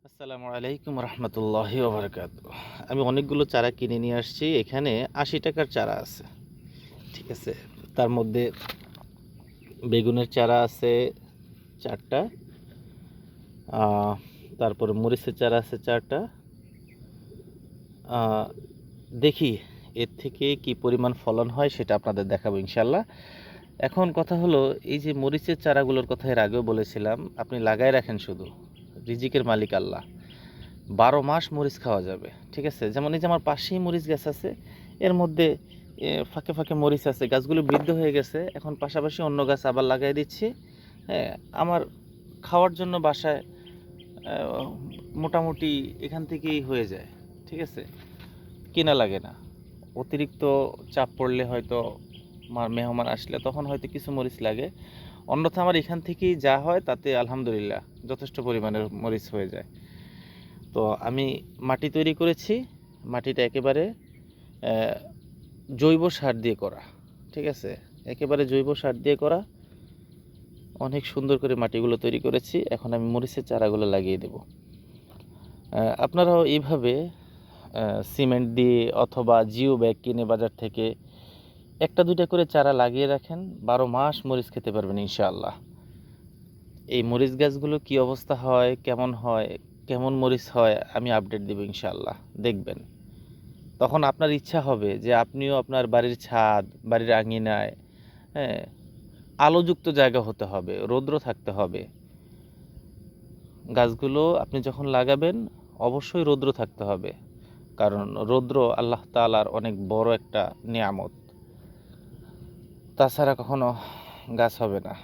আসসালামু আলাইকুম রহমতুল্লাহি ওবরাকাতুহু। আমি অনেকগুলো চারা কিনে নিয়ে আসছি। এখানে ৮০ টাকার চারা আছে, ঠিক আছে। তার মধ্যে বেগুনের চারা আছে ৪টা, তারপরে মরিচের চারা আছে 4টা। দেখি এর থেকে কি পরিমাণ ফলন হয় সেটা আপনাদের দেখাবো ইনশাল্লাহ। এখন কথা হলো, এই যে মরিচের চারাগুলোর কথা এর আগেও বলেছিলাম, আপনি লাগাই রাখেন, শুধু রিজিকের মালিক আল্লাহ। 12 মাস মরিচ খাওয়া যাবে, ঠিক আছে। যেমন এই যে আমার পাশেই মরিচ গাছ আছে, এর মধ্যে ফাঁকে ফাঁকে মরিচ আছে, গাছগুলো বৃদ্ধ হয়ে গেছে। এখন পাশাপাশি অন্য গাছ আবার লাগাই দিচ্ছি। হ্যাঁ, আমার খাওয়ার জন্য বাসায় মোটামুটি এখান থেকেই হয়ে যায়, ঠিক আছে, কেনা লাগে না। অতিরিক্ত চাপ পড়লে হয়তো মেহমান আসলে তখন হয়তো কিছু মরিচ লাগে, অন্যথা আমার এখান থেকেই যা হয় তাতে আলহামদুলিল্লাহ যথেষ্ট পরিমাণের মরিচ হয়ে যায়। তো আমি মাটি তৈরি করেছি, মাটিটা একেবারে জৈব সার দিয়ে করা, ঠিক আছে, একেবারে জৈব সার দিয়ে করা। অনেক সুন্দর করে মাটিগুলো তৈরি করেছি। এখন আমি মরিচের চারাগুলো লাগিয়ে দেব। আপনারাও এইভাবে সিমেন্ট দিয়ে অথবা জিও ব্যাগ কিনে বাজার থেকে 1টা 2টা করে চারা লাগিয়ে রাখেন, 12 মাস মরিচ খেতে পারবেন ইনশাআল্লাহ। এই মরিচ গাছগুলো কি অবস্থা হয়, কেমন হয়, কেমন মরিচ হয়, আমি আপডেট দেব ইনশাআল্লাহ, দেখবেন। তখন আপনার ইচ্ছা হবে যে আপনিও আপনার বাড়ির ছাদ, বাড়ির আঙিনায়, হ্যাঁ, আলোযুক্ত জায়গা হতে হবে, রৌদ্র থাকতে হবে। গাছগুলো আপনি যখন লাগাবেন অবশ্যই রৌদ্র থাকতে হবে, কারণ রৌদ্র আল্লাহ তাআলার অনেক বড় একটা নিয়ামত। তাছাড়া কখনো গাছ হবে না।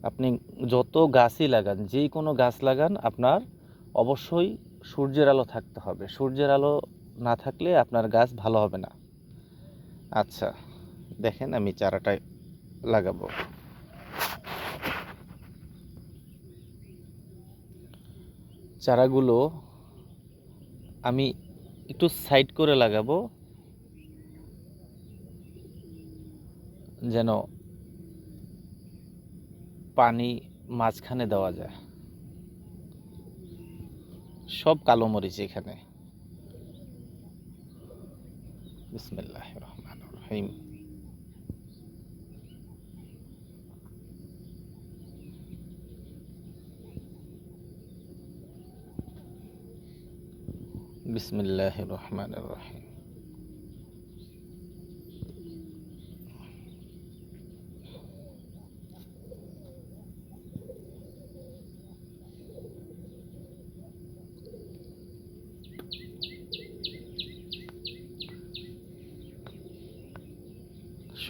আপনি যত গাছই লাগান, যে কোনো গাছ লাগান, আপনার অবশ্যই সূর্যের আলো থাকতে হবে। সূর্যের আলো না থাকলে আপনার গাছ ভালো হবে না। আচ্ছা, দেখেন আমি চারাটা লাগাবো। চারাগুলো আমি একটু সাইড করে লাগাবো, যেন পানি মাঝখানে দেওয়া যায়। সব কালো মরিচ এখানে। বিসমিল্লাহির রহমানির রহিম। বিসমিল্লাহির রহমানির রহিম।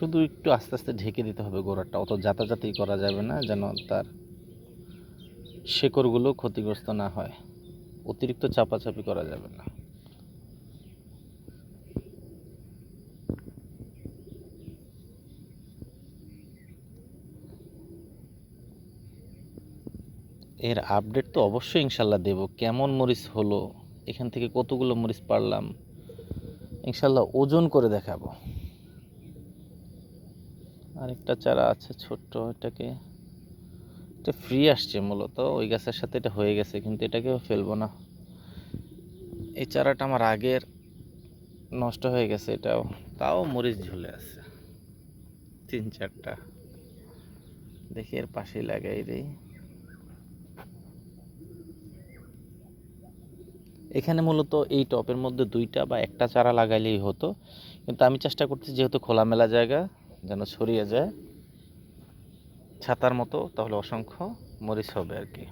শুধু একটু আস্তে আস্তে ঢেকে দিতে হবে গোড়াটা, অত জাতাজাতি করা যাবে না, যেন তার শেকড়গুলো ক্ষতিগ্রস্ত না হয়। অতিরিক্ত চাপাচাপি করা যাবে না। এর আপডেট তো অবশ্যই ইনশাল্লাহ দেব, কেমন মরিচ হলো, এখান থেকে কতগুলো মরিচ পারলাম, ইনশাল্লাহ ওজন করে দেখাবো। আরেকটা চারা আছে ছোট্ট, এটা ফ্রি আসছে মূলত, ওই গাছের সাথে এটা হয়ে গেছে, কিন্তু এটাকেও ফেলবো না। এই চারাটা আমার আগের নষ্ট হয়ে গেছে, এটাও, তাও মরিচ ঝুলে আছে 3-4টা। দেখি এর পাশেই লাগাই দিই। এখানে মূলত এই টপের মধ্যে 2টা বা 1টা চারা লাগাইলেই হতো, কিন্তু আমি চেষ্টা করতেছি যেহেতু খোলামেলা জায়গা, যেন ছড়িয়ে যায় ছাতার মতো, তাহলে অসংখ্য মরিচ হবে আর কি।